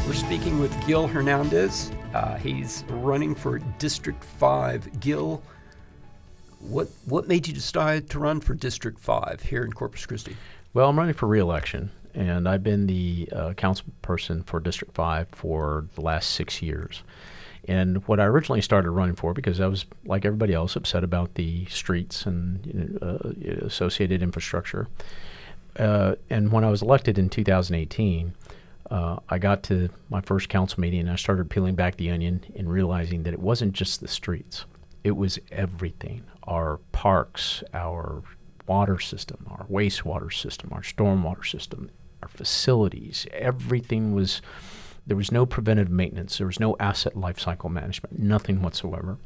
We're speaking with Gil Hernandez. He's running for District 5. Gil, what made you decide to run for District 5 here in Corpus Christi? Well, I'm running for re-election, and I've been the council person for District 5 for the last 6 years. And what I originally started running for, because I was, like everybody else, upset about the streets and associated infrastructure. And when I was elected in 2018, I got to my first council meeting and I started peeling back the onion and realizing that it wasn't just the streets. It was everything. Our parks, our water system, our wastewater system, our stormwater system, our facilities, everything was, there was no preventive maintenance. There was no asset lifecycle management, nothing whatsoever.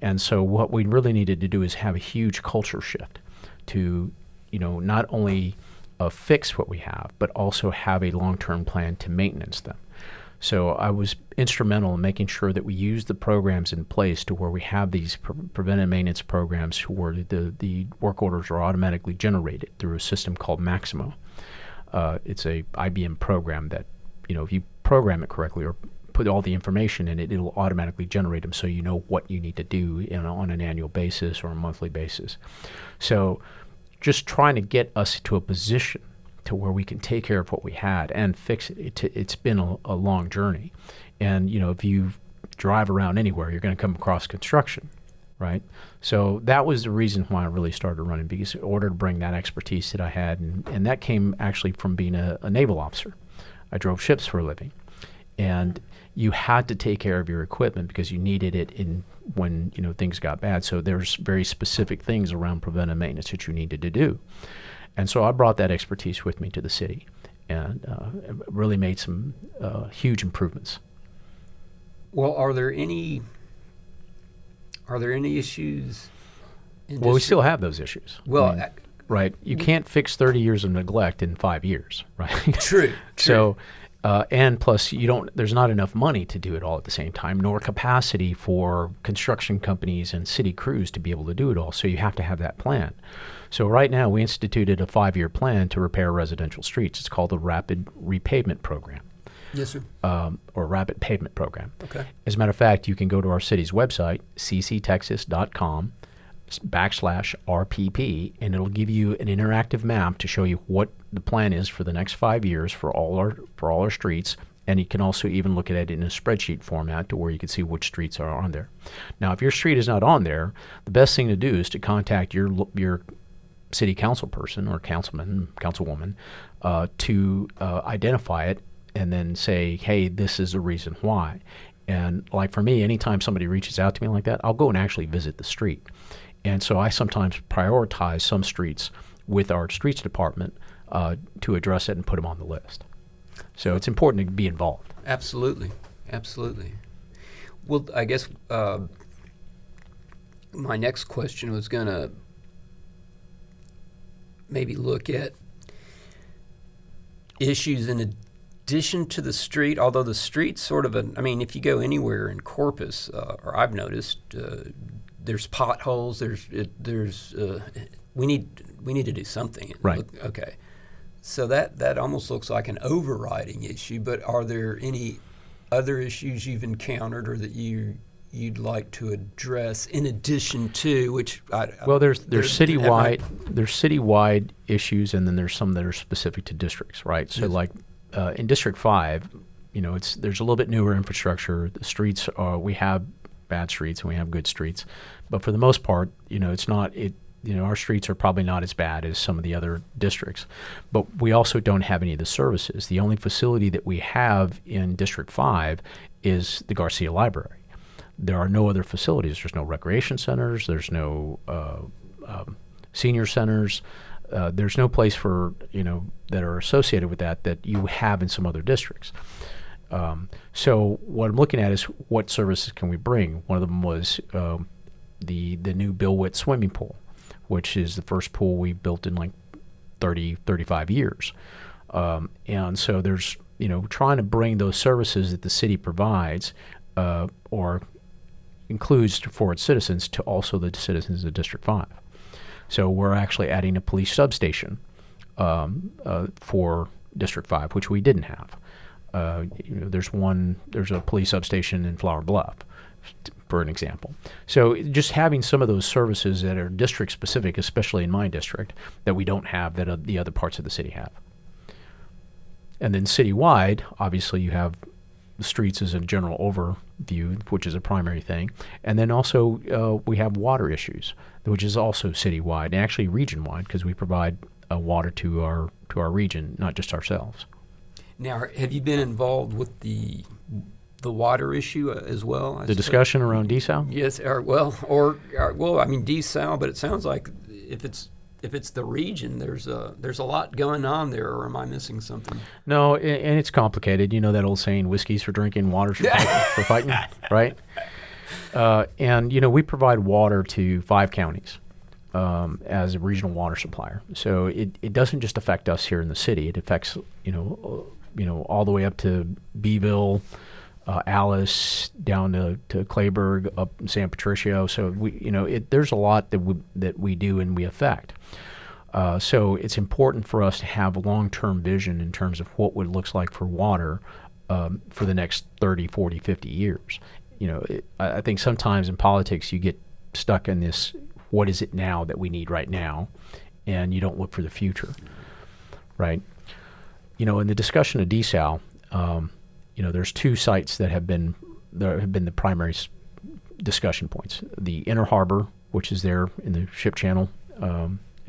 And so what we really needed to do is have a huge culture shift to, not only fix what we have, but also have a long-term plan to maintenance them. So I was instrumental in making sure that we use the programs in place to where we have these preventive maintenance programs where the work orders are automatically generated through a system called Maximo. It's a IBM program that, if you program it correctly or put all the information in it, it'll automatically generate them so you know what you need to do on an annual basis or a monthly basis. So just trying to get us to a position to where we can take care of what we had and fix it. It's been a long journey. And, if you drive around anywhere, you're going to come across construction, right? So that was the reason why I really started running, because in order to bring that expertise that I had, and that came actually from being a naval officer. I drove ships for a living. And you had to take care of your equipment because you needed it when things got bad. So there's very specific things around preventive maintenance that you needed to do. And so I brought that expertise with me to the city and really made some huge improvements. Well, are there any issues? Well, we still have those issues. Well, right. You can't fix 30 years of neglect in 5 years, right? True. So, and plus, there's not enough money to do it all at the same time, nor capacity for construction companies and city crews to be able to do it all. So you have to have that plan. So right now, we instituted a 5-year plan to repair residential streets. It's called the Rapid Repavement Program. Yes, sir. Or Rapid Pavement Program. Okay. As a matter of fact, you can go to our city's website, cctexas.com/RPP, and it'll give you an interactive map to show you what the plan is for the next 5 years for all our streets. And you can also even look at it in a spreadsheet format to where you can see which streets are on there. Now, if your street is not on there, the best thing to do is to contact your city council person or councilman, councilwoman, to identify it and then say, hey, this is the reason why. And like for me, anytime somebody reaches out to me like that, I'll go and actually visit the street. And so I sometimes prioritize some streets with our streets department to address it and put them on the list. So it's important to be involved. Absolutely. Absolutely. Well, I guess my next question was going to maybe look at issues in addition to the street, although the street's sort of if you go anywhere in Corpus, or I've noticed, there's potholes, we need to do something. Right. Okay. So that almost looks like an overriding issue, but are there any other issues you've encountered or that you'd like to address in addition to which? There's citywide issues, and then there's some that are specific to districts, right? So like in District 5, there's a little bit newer infrastructure. The streets we have bad streets and we have good streets, but for the most part, our streets are probably not as bad as some of the other districts, but we also don't have any of the services. The only facility that we have in District 5 is the Garcia Library. There are no other facilities. There's no recreation centers. There's no senior centers. There's no place for, that are associated with that you have in some other districts. So what I'm looking at is what services can we bring? One of them was the new Bill Witt swimming pool, which is the first pool we built in like 35 years. And so there's, trying to bring those services that the city provides or includes for its citizens to also the citizens of District 5. So we're actually adding a police substation for District 5, which we didn't have. There's a police substation in Flower Bluff, for an example. So just having some of those services that are district specific, especially in my district, that we don't have that the other parts of the city have. And then citywide, obviously you have the streets as a general overview, which is a primary thing. And then also we have water issues, which is also citywide and actually region-wide, because we provide water to our region, not just ourselves. Now, have you been involved with the water issue as well? The discussion around desal? Yes, I mean desal, but it sounds like if it's the region, there's a lot going on there, or am I missing something? No, and it's complicated. You know that old saying, whiskey's for drinking, water's for fighting, right? And, we provide water to 5 counties as a regional water supplier. So it doesn't just affect us here in the city. It affects, all the way up to Beeville, Alice, down to Clayburgh, up in San Patricio. So there's a lot that we do and we affect. So it's important for us to have a long-term vision in terms of what it looks like for water for the next 30, 40, 50 years. I think sometimes in politics you get stuck in this, what is it now that we need right now, and you don't look for the future, right? In the discussion of desal, there's 2 sites that have been the primary discussion points. The Inner Harbor, which is there in the ship channel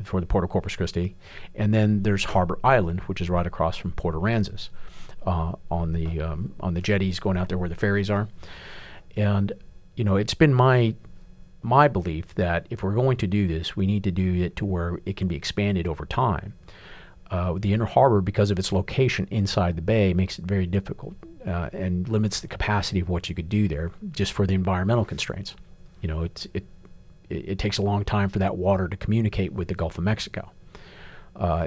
for the Port of Corpus Christi, and then there's Harbor Island, which is right across from Port Aransas on the jetties going out there where the ferries are. And it's been my belief that if we're going to do this, we need to do it to where it can be expanded over time. The Inner Harbor, because of its location inside the bay, makes it very difficult and limits the capacity of what you could do there just for the environmental constraints. It takes a long time for that water to communicate with the Gulf of Mexico.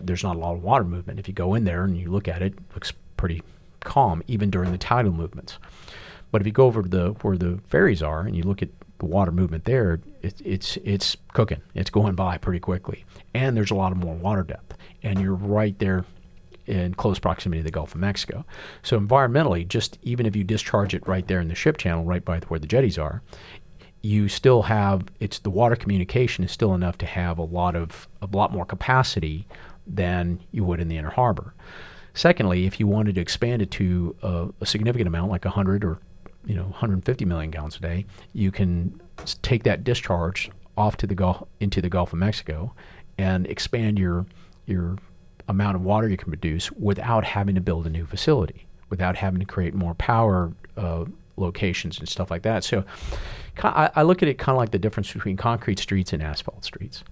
There's not a lot of water movement. If you go in there and you look at it, it looks pretty calm, even during the tidal movements. But if you go over to where the ferries are and you look at the water movement there, it's cooking. It's going by pretty quickly. And there's a lot of more water depth. And you're right there in close proximity to the Gulf of Mexico. So environmentally, just even if you discharge it right there in the ship channel, right by where the jetties are, you still have, the water communication is still enough to have a lot more capacity than you would in the Inner Harbor. Secondly, if you wanted to expand it to a significant amount, like 100 or 150 million gallons a day, you can take that discharge off to the Gulf, into the Gulf of Mexico, and expand your amount of water you can produce without having to build a new facility, without having to create more power locations and stuff like that. So I look at it kind of like the difference between concrete streets and asphalt streets.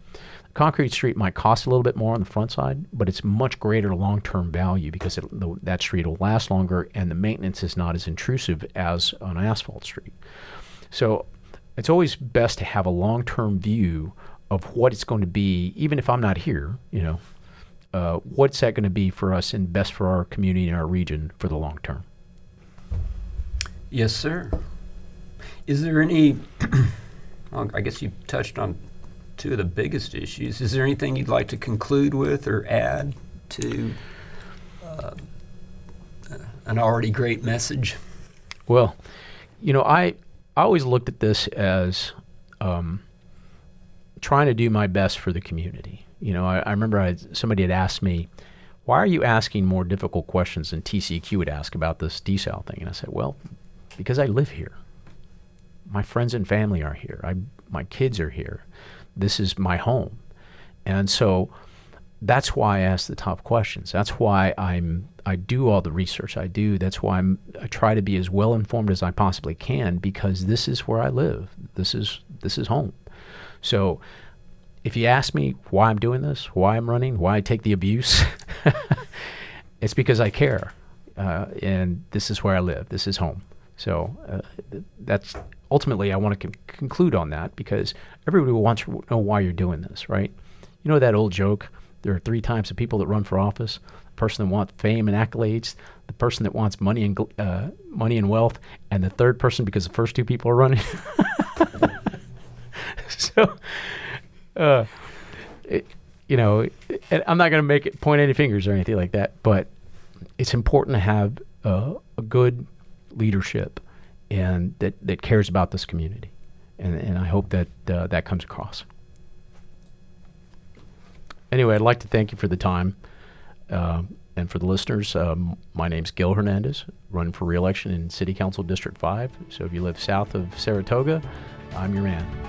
Concrete street might cost a little bit more on the front side, but it's much greater long-term value because that street will last longer and the maintenance is not as intrusive as an asphalt street. So it's always best to have a long-term view of what it's going to be, even if I'm not here, what's that going to be for us and best for our community and our region for the long term. Yes, sir. Is there any, well, I guess you touched on 2 of the biggest issues. Is there anything you'd like to conclude with or add to an already great message? Well, I always looked at this as trying to do my best for the community. I remember somebody had asked me, why are you asking more difficult questions than TCQ would ask about this desal thing? And I said, well, because I live here. My friends and family are here. My kids are here. This is my home. And so that's why I ask the tough questions. That's why I do all the research I do. That's why I try to be as well informed as I possibly can, because this is where I live. This is home. So if you ask me why I'm doing this, why I'm running, why I take the abuse, it's because I care. And this is where I live. This is home. So that's ultimately I want to conclude on that, because everybody wants to know why you're doing this, right? You know that old joke, there are 3 types of people that run for office: the person that wants fame and accolades, the person that wants money and wealth, and the third person because the first 2 people are running. So, I'm not going to point any fingers or anything like that, but it's important to have a good leadership and that cares about this community. And I hope that that comes across. Anyway, I'd like to thank you for the time. And for the listeners, my name's Gil Hernandez, running for re-election in City Council District 5. So if you live south of Saratoga, I'm your man.